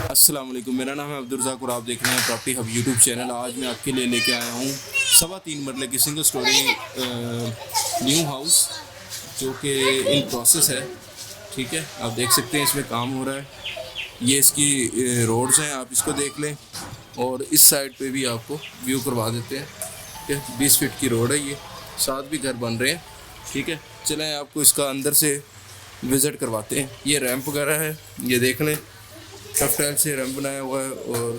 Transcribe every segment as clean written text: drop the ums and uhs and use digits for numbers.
अस्सलाम वालेकुम, मेरा नाम है अब्दुल रज़ाक और आप देख रहे हैं प्रॉपर्टी हब यूट्यूब चैनल। आज मैं आपके लिए लेके आया हूँ 3.25 मरले की सिंगल स्टोरी न्यू हाउस जो कि इन प्रोसेस है। ठीक है, आप देख सकते हैं इसमें काम हो रहा है। ये इसकी रोड्स हैं, आप इसको देख लें। और इस साइड पे भी आपको व्यू करवा देते हैं। ठीक है, 20 फीट की रोड है, ये 7 भी घर बन रहे हैं। ठीक है, चलें आपको इसका अंदर से विज़िट करवाते हैं। ये रैंप वगैरह है, ये देख लें, टफटाइल से रैंप बनाया हुआ है। और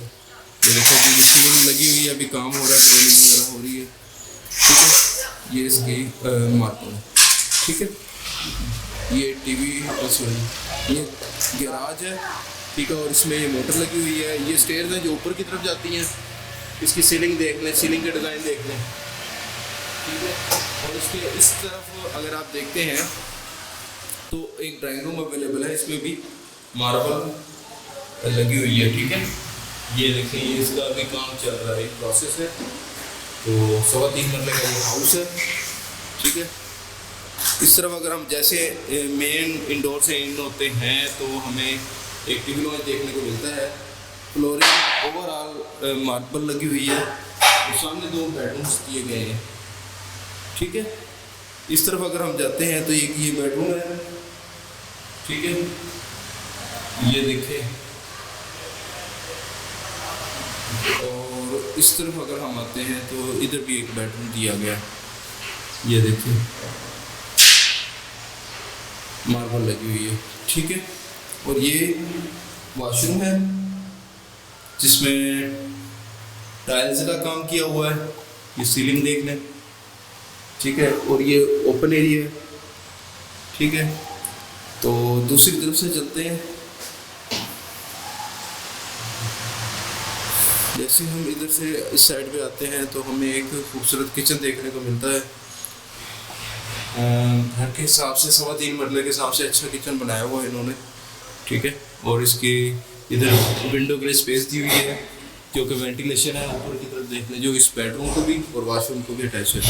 ये देखो अभी मिट्टी वाली लगी हुई है, अभी काम हो रहा है, ड्रिलिंग वगैरह हो रही है। ठीक है, ये इसकी मार्किंग है। ठीक है, ये टीवी सॉरी ये गैराज है। ठीक है, और इसमें ये मोटर लगी हुई है। ये स्टेयर्स हैं जो ऊपर की तरफ जाती हैं। इसकी सीलिंग देख लें, सीलिंग का डिज़ाइन देख लें। ठीक है, और इसके इस तरफ अगर आप देखते हैं तो एक ड्राइंग रूम अवेलेबल है, इसमें भी मार्बल लगी हुई है। ठीक है, ये देखें, ये इसका अभी काम चल रहा है, प्रोसेस है। तो 3.25 मरले का ये हाउस है। ठीक है, इस तरफ अगर हम जैसे मेन इंडोर से इन होते हैं तो हमें एक टीवी लॉन्च देखने को मिलता है। फ्लोरिंग ओवरऑल मार्बल लगी हुई है और सामने 2 बेडरूम्स दिए गए हैं। ठीक है, इस तरफ अगर हम जाते हैं तो एक ये बेडरूम है। ठीक है, ये देखें, और इस तरफ अगर हम आते हैं तो इधर भी एक बेडरूम दिया गया है। ये देखिए, मार्बल लगी हुई है। ठीक है, और ये वॉशरूम है जिसमें टाइल्स का काम किया हुआ है। ये सीलिंग देख लें। ठीक है, और ये ओपन एरिया है। ठीक है, तो दूसरी तरफ से चलते हैं। जैसे हम इधर से इस साइड पे आते हैं तो हमें एक खूबसूरत किचन देखने को मिलता है। घर के हिसाब से 3.25 मरले के हिसाब से अच्छा किचन बनाया हुआ है इन्होंने। ठीक है, और इसकी इधर विंडो के लिए स्पेस दी हुई है क्योंकि वेंटिलेशन है। ऊपर की तरफ देख लें, जो इस बेडरूम को भी और वॉशरूम को भी अटैच है।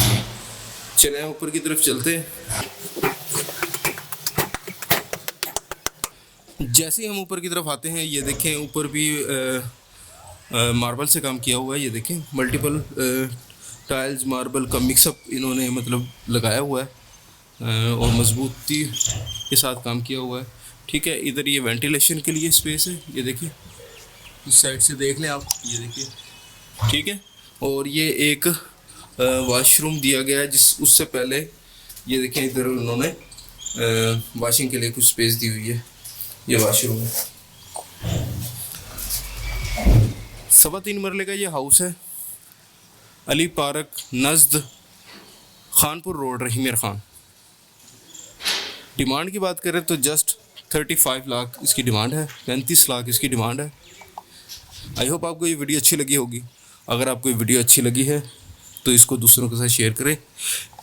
चलें ऊपर की तरफ चलते हैं। जैसे ही हम ऊपर की तरफ आते हैं, ये देखें ऊपर भी मार्बल से काम किया हुआ है। ये देखें, मल्टीपल टाइल्स मार्बल का मिक्सअप इन्होंने मतलब लगाया हुआ है और मजबूती के साथ काम किया हुआ है। ठीक है, इधर ये वेंटिलेशन के लिए स्पेस है। ये देखिए, इस साइड से देख लें आप, ये देखिए। ठीक है, और ये एक वॉशरूम दिया गया है जिस उससे पहले ये देखें, इधर उन्होंने वॉशिंग के लिए कुछ स्पेस दी हुई है। ये वॉशरूम है। 3.25 मरले का ये हाउस है, अली पार्क नज़द खानपुर रोड, रहीमियर खान। डिमांड की बात करें तो जस्ट 35 लाख इसकी डिमांड है, 35 लाख इसकी डिमांड है। आई होप आपको ये वीडियो अच्छी लगी होगी। अगर आपको ये वीडियो अच्छी लगी है तो इसको दूसरों के साथ शेयर करें।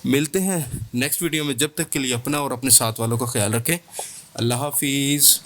मिलते हैं नेक्स्ट वीडियो में, जब तक के लिए अपना और अपने साथ वालों का ख्याल रखें। अल्लाह हाफिज़।